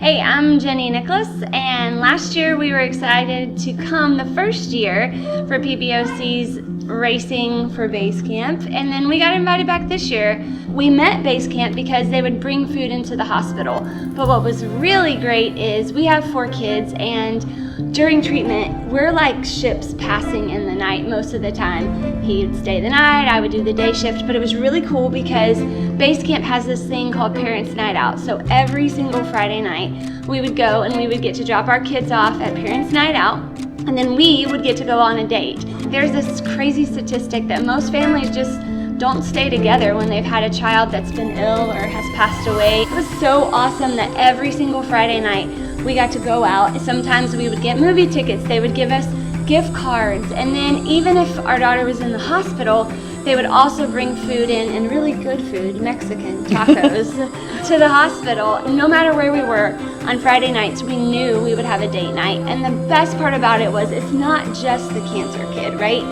Hey, I'm Jenny Nicholas, and last year we were excited to come the first year for PBOC's Racing for Base Camp, and then we got invited back this year. We met Base Camp because they would bring food into the hospital, but what was really great is we have 4 kids, and during treatment, we're like ships passing in the night most of the time. He'd stay the night, I would do the day shift, but it was really cool because Base Camp has this thing called Parents Night Out. So every single Friday night, we would go and we would get to drop our kids off at Parents Night Out, and then we would get to go on a date. There's this crazy statistic that most families just don't stay together when they've had a child that's been ill or has passed away. It was so awesome that every single Friday night we got to go out. Sometimes we would get movie tickets, they would give us gift cards, and then even if our daughter was in the hospital, they would also bring food in, and really good food, Mexican tacos, to the hospital. And no matter where we were, on Friday nights, we knew we would have a date night. And the best part about it was it's not just the cancer kid, right?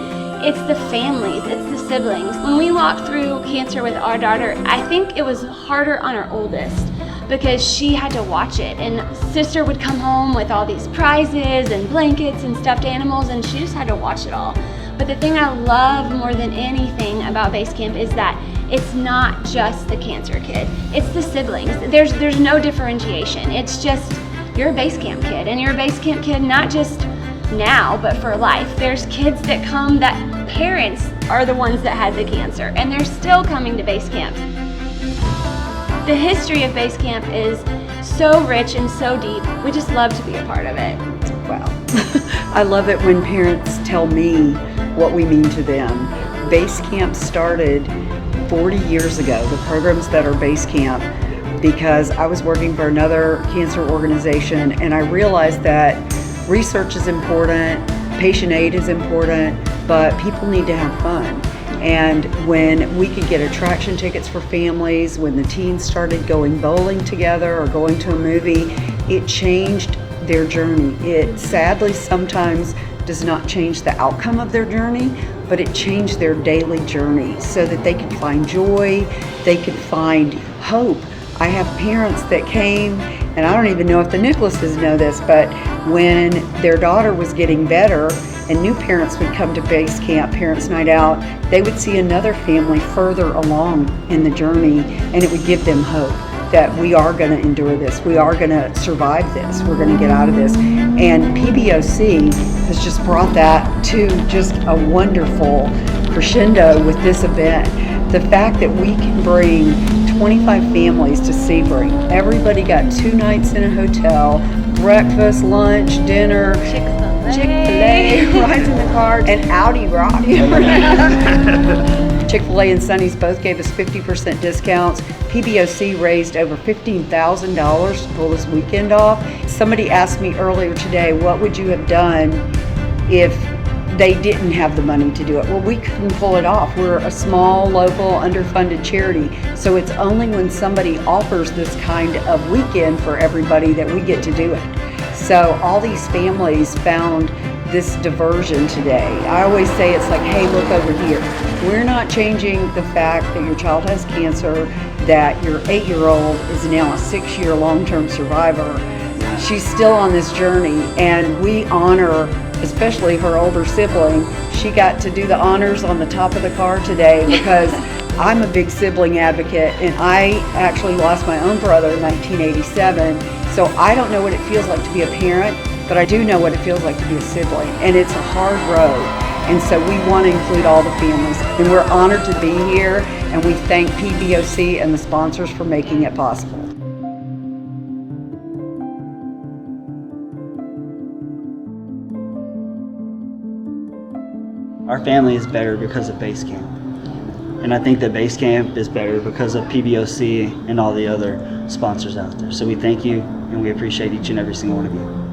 It's the families, it's the siblings. When we walked through cancer with our daughter, I think it was harder on our oldest because she had to watch it. And sister would come home with all these prizes and blankets and stuffed animals, and she just had to watch it all. But the thing I love more than anything about Base Camp is that it's not just the cancer kid, it's the siblings. There's no differentiation. It's just, you're a Base Camp kid, and you're a Base Camp kid not just now, but for life. There's kids that come that parents are the ones that had the cancer, and they're still coming to Base Camp. The history of Base Camp is so rich and so deep. We just love to be a part of it. Wow. I love it when parents tell me what we mean to them. Base Camp started 40 years ago, the programs that are Base Camp, because I was working for another cancer organization, and I realized that research is important, patient aid is important, but people need to have fun. And when we could get attraction tickets for families, when the teens started going bowling together or going to a movie, it changed their journey. It sadly sometimes does not change the outcome of their journey, but it changed their daily journey so that they could find joy, they could find hope. I have parents that came, and I don't even know if the Nicholases know this, but when their daughter was getting better and new parents would come to Base Camp, Parents Night Out, they would see another family further along in the journey, and it would give them hope that we are going to endure this, we are going to survive this, we're going to get out of this. And PBOC has just brought that to just a wonderful crescendo with this event. The fact that we can bring 25 families to Sebring. Everybody got 2 nights in a hotel, breakfast, lunch, dinner, Chick-fil-A, rides in the car, and Audi rock. Chick-fil-A and Sonny's both gave us 50% discounts. PBOC raised over $15,000 to pull this weekend off. Somebody asked me earlier today, what would you have done if they didn't have the money to do it? Well, we couldn't pull it off. We're a small, local, underfunded charity. So it's only when somebody offers this kind of weekend for everybody that we get to do it. So all these families found this diversion today. I always say it's like, hey, look over here. We're not changing the fact that your child has cancer, that your 8-year-old is now a 6-year long-term survivor. She's still on this journey, and we honor especially her older sibling. She got to do the honors on the top of the car today because I'm a big sibling advocate, and I actually lost my own brother in 1987, so I don't know what it feels like to be a parent, but I do know what it feels like to be a sibling, and it's a hard road, and so we want to include all the families, and we're honored to be here, and we thank PBOC and the sponsors for making it possible. Our family is better because of Base Camp. And I think that Base Camp is better because of PBOC and all the other sponsors out there. So we thank you, and we appreciate each and every single one of you.